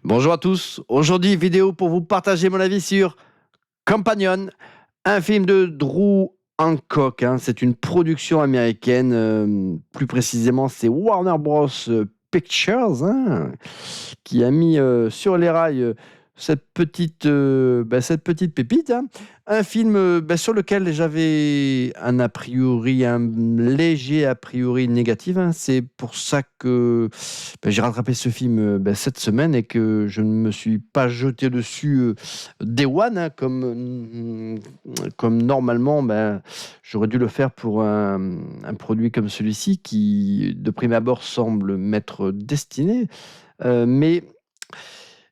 Bonjour à tous. Aujourd'hui, vidéo pour vous partager mon avis sur Companion, un film de Drew Hancock. C'est une production américaine. Plus précisément, c'est Warner Bros. Pictures qui a mis sur les rails cette petite pépite. Un film sur lequel j'avais un léger a priori négatif. C'est pour ça que j'ai rattrapé ce film cette semaine et que je ne me suis pas jeté dessus day one, comme normalement j'aurais dû le faire pour un produit comme celui-ci qui, de prime abord, semble m'être destiné. Mais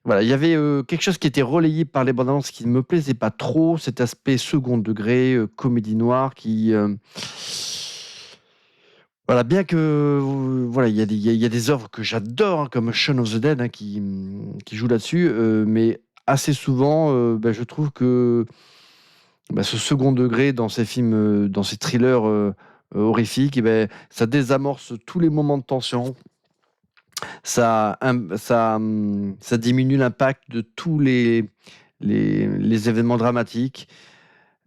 voilà, il y avait quelque chose qui était relayé par les bandes annonces qui ne me plaisait pas trop, cet aspect second degré, comédie noire voilà, bien que voilà, il y a des œuvres que j'adore, comme Shaun of the Dead, qui joue là-dessus, mais assez souvent, je trouve que ce second degré dans ces films, dans ces thrillers horrifiques, ça désamorce tous les moments de tension. Ça diminue l'impact de tous les événements dramatiques.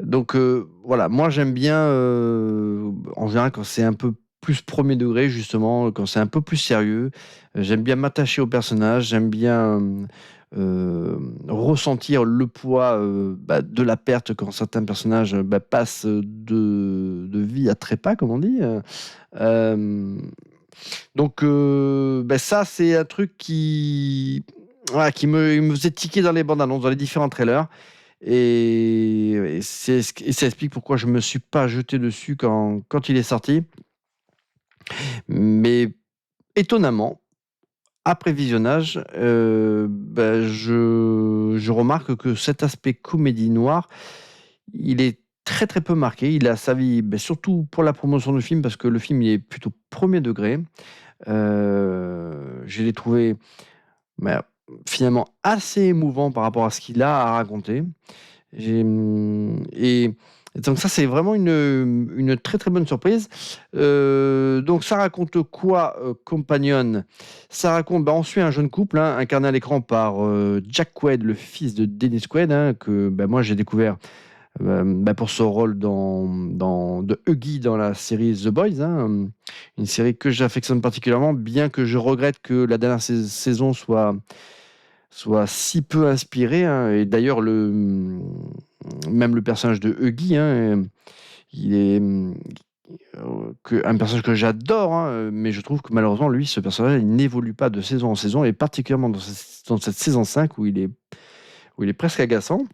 Donc voilà, moi j'aime bien, en général, quand c'est un peu plus premier degré, justement, quand c'est un peu plus sérieux. J'aime bien m'attacher au personnage, j'aime bien ressentir le poids de la perte quand certains personnages passent de vie à trépas, comme on dit. Euh, donc ça, c'est un truc il me faisait tiquer dans les bandes annonces, dans les différents trailers. Et ça explique pourquoi je ne me suis pas jeté dessus quand il est sorti. Mais étonnamment, après visionnage, je remarque que cet aspect comédie noire, il est très très peu marqué. Il a servi surtout pour la promotion du film, parce que le film il est plutôt premier degré. Je l'ai trouvé bah, finalement assez émouvant par rapport à ce qu'il a à raconter. Et donc ça, c'est vraiment une très très bonne surprise. Donc ça raconte quoi, Companion? Ça raconte, on suit un jeune couple, incarné à l'écran par Jack Quaid, le fils de Dennis Quaid, que moi j'ai découvert pour ce rôle de Huggy dans la série The Boys, une série que j'affectionne particulièrement, bien que je regrette que la dernière saison soit si peu inspirée. Et d'ailleurs, même le personnage de Huggy, il est un personnage que j'adore, mais je trouve que malheureusement, lui, ce personnage, il n'évolue pas de saison en saison, et particulièrement dans cette saison 5 où il est presque agaçant.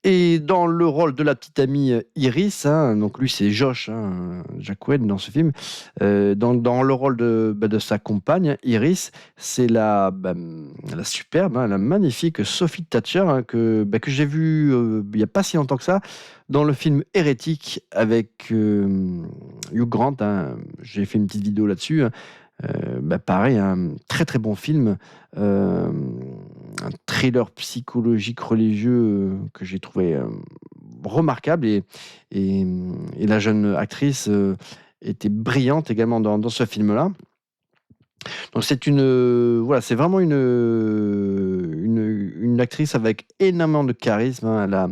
Et dans le rôle de la petite amie Iris, donc lui c'est Josh, Jack Wade dans ce film, dans le rôle de sa compagne Iris, c'est la superbe, la magnifique Sophie Thatcher, que j'ai vue il n'y a pas si longtemps que ça, dans le film Hérétique avec Hugh Grant. J'ai fait une petite vidéo là-dessus. Pareil, un très très bon film, un thriller psychologique religieux que j'ai trouvé remarquable, et la jeune actrice était brillante également dans ce film-là. Donc c'est vraiment une actrice avec énormément de charisme. Elle a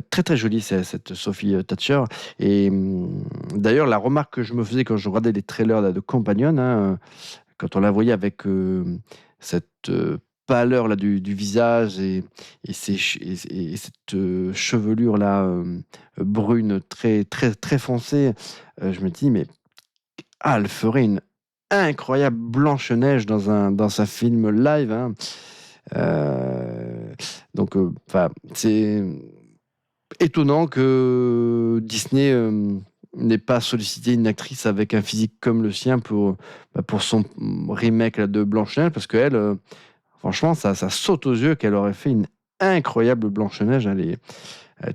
très très jolie, cette Sophie Thatcher. Et d'ailleurs, la remarque que je me faisais quand je regardais les trailers là, de Companion, quand on la voyait avec cette pâleur là du visage, et cette chevelure là brune très très très foncée, je me dis, mais elle ferait une incroyable Blanche-Neige dans un film live. Donc c'est étonnant que Disney n'ait pas sollicité une actrice avec un physique comme le sien pour son remake là, de Blanche-Neige, parce qu'elle, franchement, ça saute aux yeux qu'elle aurait fait une incroyable Blanche-Neige. Elle est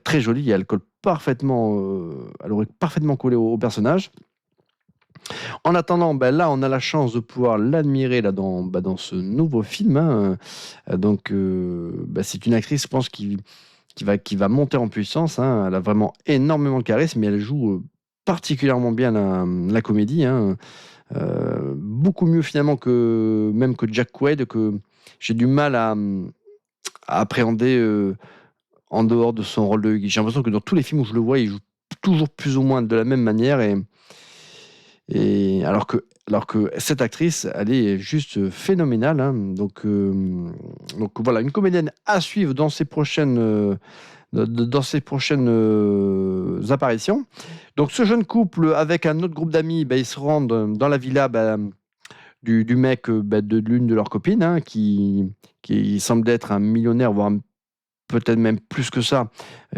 très jolie, et elle colle parfaitement, elle aurait parfaitement collé au personnage. En attendant, là, on a la chance de pouvoir l'admirer là, dans ce nouveau film. Donc, c'est une actrice, je pense, qui va monter en puissance. Elle a vraiment énormément de charisme, mais elle joue particulièrement bien la comédie. Beaucoup mieux finalement même que Jack Quaid, j'ai du mal à appréhender en dehors de son rôle de Huggy. J'ai l'impression que dans tous les films où je le vois, il joue toujours plus ou moins de la même manière. Et alors que cette actrice, elle est juste phénoménale, hein. Donc voilà, une comédienne à suivre dans ses prochaines, apparitions. Donc ce jeune couple avec un autre groupe d'amis, ils se rendent dans la villa du mec de l'une de leurs copines, hein, qui semble être un millionnaire, voire peut-être même plus que ça.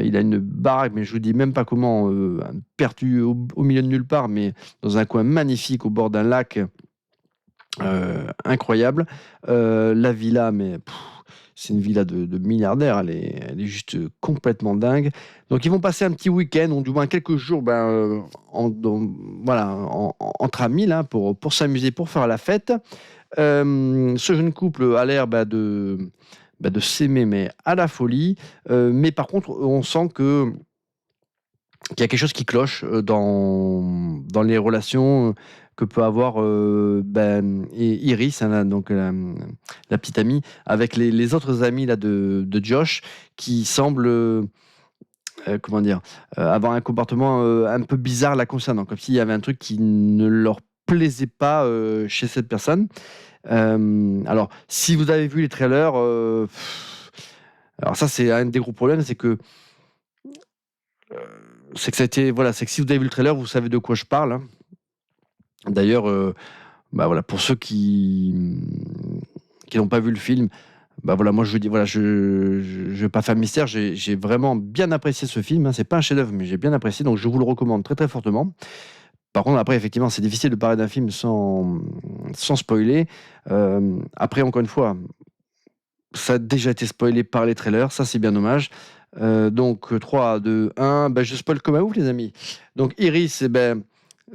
Il a une baraque, mais je vous dis même pas comment, perdu au milieu de nulle part, mais dans un coin magnifique au bord d'un lac, incroyable. La villa, mais c'est une villa de milliardaire, elle est juste complètement dingue. Donc ils vont passer un petit week-end, ou du moins quelques jours, voilà, entre amis, là, pour s'amuser, pour faire la fête. Ce jeune couple a l'air de s'aimer, mais à la folie. Mais par contre, on sent qu'il y a quelque chose qui cloche dans les relations que peut avoir Iris, hein, donc la petite amie, avec les autres amis là, de Josh, qui semblent comment dire, avoir un comportement un peu bizarre la concernant, comme s'il y avait un truc qui ne leur plaisait pas chez cette personne. Alors, si vous avez vu les trailers, alors ça c'est un des gros problèmes, c'est que ça a été, voilà, c'est que si vous avez vu le trailer, vous savez de quoi je parle, hein. D'ailleurs, voilà, pour ceux qui n'ont pas vu le film, voilà, moi je vous dis, voilà, je vais pas faire mystère, j'ai vraiment bien apprécié ce film, hein. C'est pas un chef-d'œuvre, mais j'ai bien apprécié, donc je vous le recommande très très fortement. Par contre, après, effectivement, c'est difficile de parler d'un film sans spoiler. Après, encore une fois, ça a déjà été spoilé par les trailers, ça c'est bien dommage. Donc 3, 2, 1, je spoil comme un ouf, les amis. Donc Iris,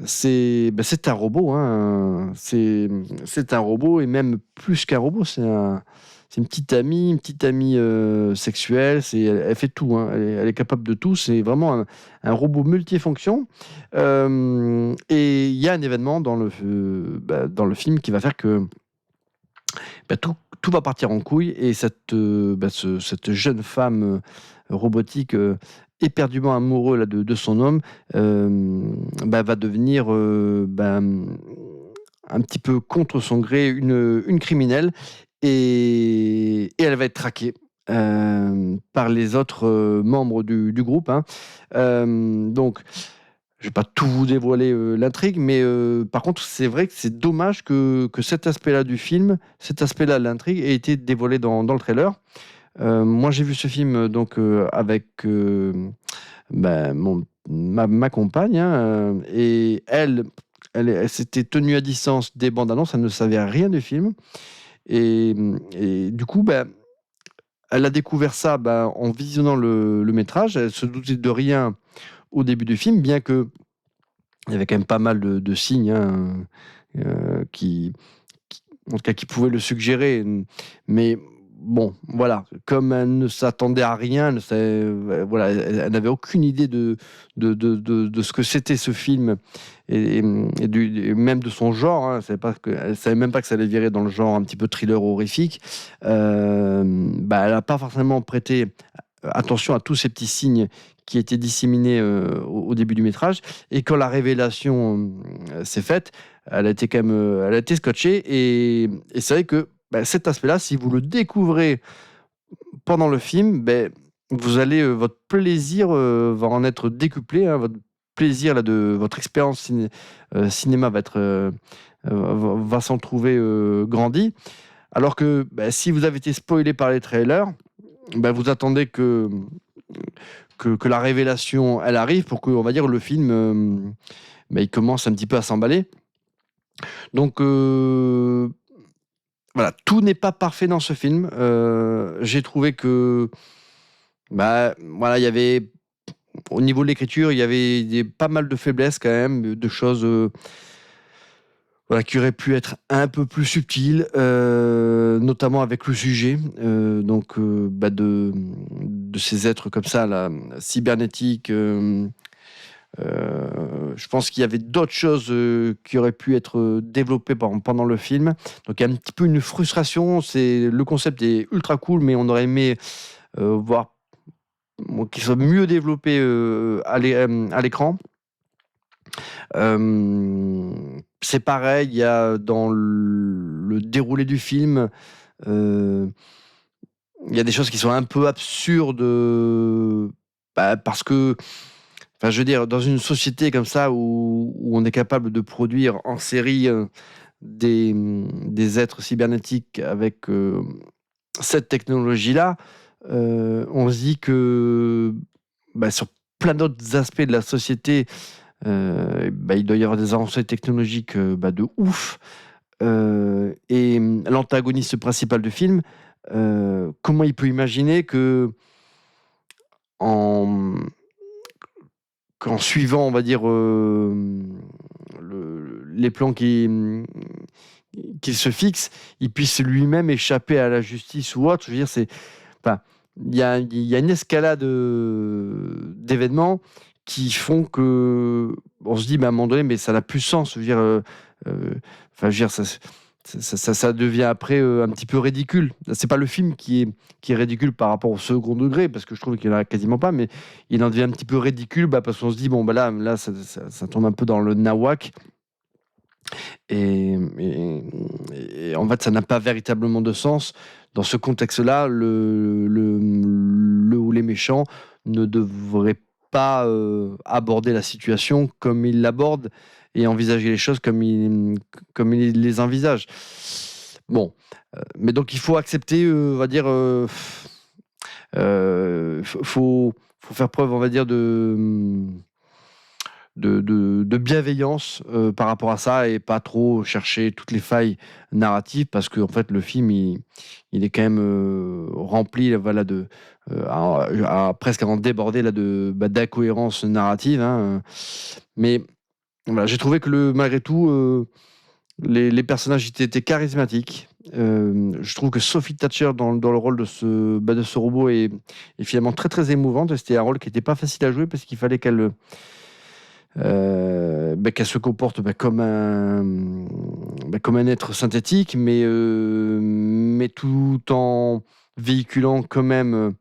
c'est un robot, hein. C'est un robot, et même plus qu'un robot, c'est une petite amie sexuelle. Elle fait tout, hein. Elle est capable de tout. C'est vraiment un robot multifonction. Et il y a un événement dans le film qui va faire que tout va partir en couille, et cette jeune femme robotique, éperdument amoureux là, de son homme, va devenir un petit peu contre son gré une criminelle, et elle va être traquée par les autres membres du groupe, hein. Donc je vais pas tout vous dévoiler l'intrigue, mais par contre, c'est vrai que c'est dommage que cet aspect-là du film, cet aspect-là de l'intrigue, ait été dévoilé dans le trailer. Moi, j'ai vu ce film donc avec ma compagne, hein, et elle s'était tenue à distance des bandes annonces, elle ne savait rien du film, et du coup, elle a découvert ça en visionnant le métrage. Elle se doutait de rien au début du film, bien que il y avait quand même pas mal de signes, hein, qui, en tout cas, qui pouvaient le suggérer. Mais bon, voilà, comme elle ne s'attendait à rien, voilà, elle n'avait aucune idée de ce que c'était ce film, et même de son genre, hein. Elle savait même pas que ça allait virer dans le genre un petit peu thriller horrifique. Elle n'a pas forcément prêté attention à tous ces petits signes qui étaient disséminés au début du métrage. Et quand la révélation s'est faite, elle a été quand même, elle a été scotchée. Et c'est vrai que cet aspect-là, si vous le découvrez pendant le film, vous allez, votre plaisir va en être décuplé, hein. Votre plaisir là, de votre expérience cinéma va s'en trouver grandi. Alors que si vous avez été spoilé par les trailers, vous attendez que la révélation elle arrive, pour que, on va dire, le film il commence un petit peu à s'emballer. Donc voilà, tout n'est pas parfait dans ce film. J'ai trouvé que voilà, il y avait, au niveau de l'écriture, il y avait pas mal de faiblesses quand même, de choses voilà, qui auraient pu être un peu plus subtiles, notamment avec le sujet de ces êtres comme ça, là, cybernétiques, Je pense qu'il y avait d'autres choses qui auraient pu être développées pendant le film. Donc il y a un petit peu une frustration. Le concept est ultra cool, mais on aurait aimé voir qu'il soit mieux développé à l'écran. C'est pareil, il y a dans le déroulé du film, il y a des choses qui sont un peu absurdes parce que, enfin, je veux dire, dans une société comme ça où on est capable de produire en série des êtres cybernétiques avec cette technologie-là, on se dit que sur plein d'autres aspects de la société, il doit y avoir des avancées technologiques de ouf. Et l'antagoniste principal du film, comment il peut imaginer en, qu'en suivant, on va dire, les plans qu'il se fixe, il puisse lui-même échapper à la justice ou autre. Je veux dire, enfin, il y a une escalade d'événements qui font que on se dit, mais à un moment donné, mais ça n'a plus de sens. Je veux dire, enfin, je veux dire, ça devient après un petit peu ridicule. C'est pas le film qui est ridicule par rapport au second degré, parce que je trouve qu'il n'y en a quasiment pas, mais il en devient un petit peu ridicule parce qu'on se dit, bon, là ça tombe un peu dans le nawak. Et en fait, ça n'a pas véritablement de sens. Dans ce contexte-là, le ou les méchants ne devraient pas aborder la situation comme ils l'abordent et envisager les choses comme ils les envisagent. Bon, mais donc il faut accepter, on va dire, faut faire preuve, on va dire, de bienveillance par rapport à ça et pas trop chercher toutes les failles narratives parce que en fait le film il est quand même rempli voilà presque à en déborder là d'incohérences narratives hein. Mais voilà, j'ai trouvé que malgré tout les personnages étaient charismatiques. Je trouve que Sophie Thatcher dans le rôle de ce robot est finalement très très émouvante. C'était un rôle qui n'était pas facile à jouer parce qu'il fallait qu'elle se comporte comme un être synthétique, mais tout en véhiculant quand même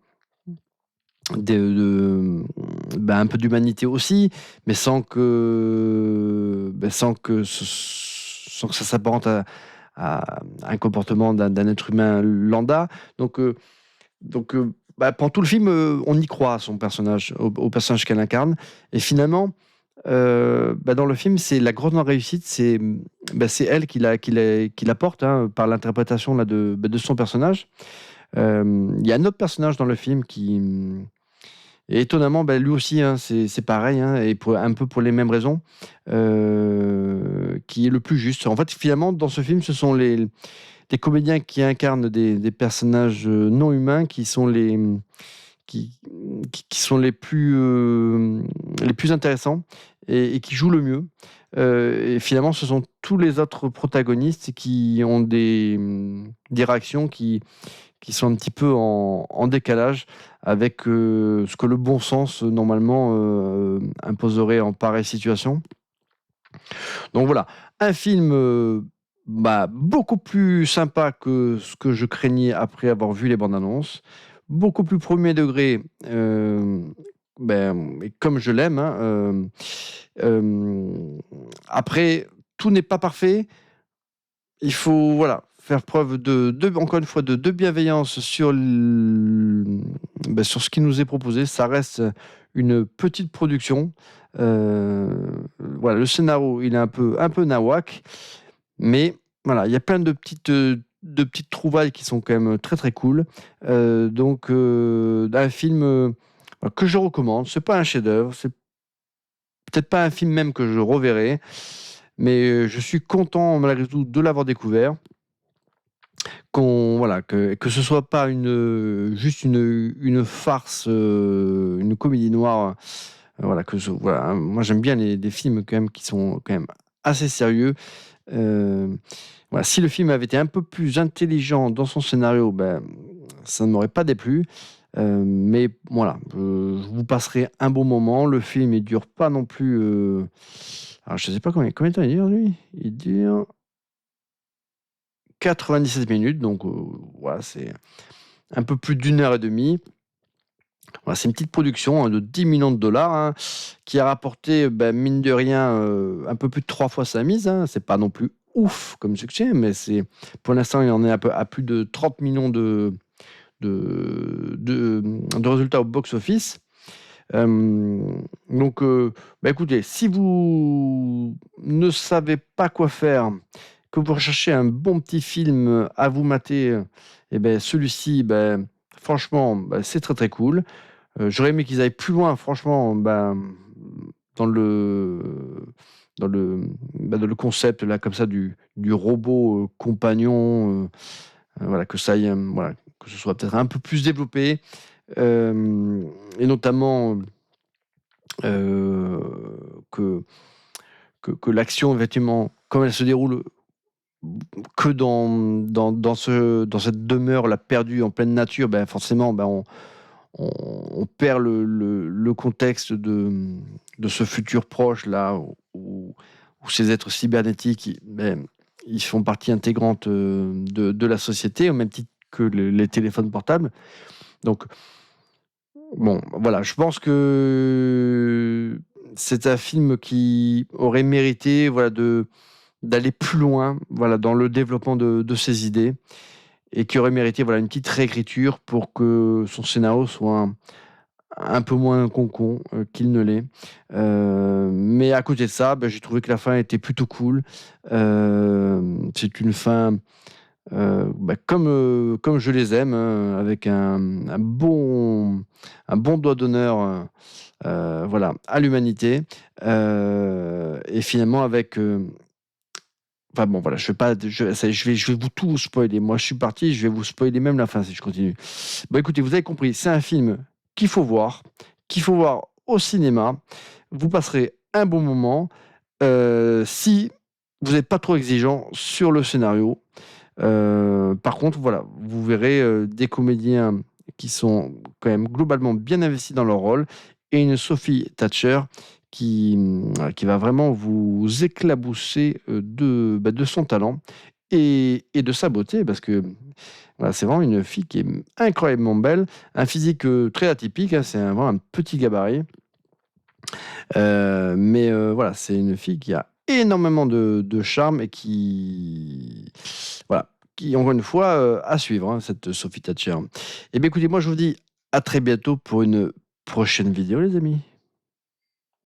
un peu d'humanité aussi, mais sans que ça s'apparente à un comportement d'un être humain lambda. Pendant tout le film, on y croit à son personnage, au personnage qu'elle incarne. Et finalement, dans le film, c'est la grande réussite, c'est elle qui la porte hein, par l'interprétation là, de son personnage. Il y a un autre personnage dans le film qui, et étonnamment, lui aussi, hein, c'est pareil, hein, et un peu pour les mêmes raisons, qui est le plus juste. En fait, finalement, dans ce film, ce sont les comédiens qui incarnent des personnages non humains qui sont qui sont les plus intéressants et qui jouent le mieux. Et finalement, ce sont tous les autres protagonistes qui ont des réactions qui sont un petit peu en décalage avec ce que le bon sens, normalement, imposerait en pareille situation. Donc voilà, un film beaucoup plus sympa que ce que je craignais après avoir vu les bandes annonces, beaucoup plus premier degré, et comme je l'aime. Hein, après, tout n'est pas parfait. Il faut faire preuve encore une fois de bienveillance sur sur ce qui nous est proposé. Ça reste une petite production. Le scénario il est un peu nawak, mais voilà, il y a plein de petites trouvailles qui sont quand même très très cool. Donc un film que je recommande. C'est pas un chef-d'œuvre, c'est peut-être pas un film même que je reverrai, mais je suis content malgré tout de l'avoir découvert. Que ce soit pas juste une farce, une comédie noire. Moi j'aime bien des films quand même qui sont quand même assez sérieux. Si le film avait été un peu plus intelligent dans son scénario, ça ne m'aurait pas déplu. Mais voilà, je vous passerai un bon moment. Le film, il dure pas non plus. Alors, je sais pas combien de temps il dure, lui. Il dure 97 minutes, donc voilà, c'est un peu plus d'1 heure et demie. Voilà, c'est une petite production de 10 millions de dollars qui a rapporté, mine de rien, un peu plus de 3 fois sa mise. C'est pas non plus ouf comme succès, mais pour l'instant, il en est à plus de 30 millions de résultats au box-office. Donc, écoutez, si vous ne savez pas quoi faire, que vous recherchez un bon petit film à vous mater, celui-ci, franchement, c'est très très cool. J'aurais aimé qu'ils aillent plus loin, franchement, dans le, dans le concept là, comme ça, du robot compagnon, voilà, que ça aille, voilà, que ce soit peut-être un peu plus développé, et notamment que, que l'action, effectivement, comme elle se déroule que dans cette demeure là, perdue en pleine nature, forcément, on perd le contexte de ce futur proche là où ces êtres cybernétiques ils font partie intégrante de la société au même titre que les téléphones portables. Donc bon, voilà, je pense que c'est un film qui aurait mérité, voilà, d'aller plus loin, voilà, dans le développement de ses idées, et qui aurait mérité, voilà, une petite réécriture pour que son scénario soit un peu moins con qu'il ne l'est. Mais à côté de ça, j'ai trouvé que la fin était plutôt cool. C'est une fin comme je les aime, avec un bon doigt d'honneur, voilà, à l'humanité. Et finalement, avec. Enfin bon, voilà, je vais pas, je vais vous tout spoiler. Moi, je suis parti, je vais vous spoiler même la fin si je continue. Bon, écoutez, vous avez compris, c'est un film qu'il faut voir au cinéma. Vous passerez un bon moment si vous n'êtes pas trop exigeant sur le scénario. Par contre, voilà, vous verrez des comédiens qui sont quand même globalement bien investis dans leur rôle, et une Sophie Thatcher qui va vraiment vous éclabousser de son talent et de sa beauté, parce que voilà, c'est vraiment une fille qui est incroyablement belle, un physique très atypique, c'est vraiment un petit gabarit. Mais voilà, c'est une fille qui a énormément de charme et voilà, qui, encore une fois, à suivre, cette Sophie Thatcher. Et bien, écoutez, moi, je vous dis à très bientôt pour une prochaine vidéo, les amis.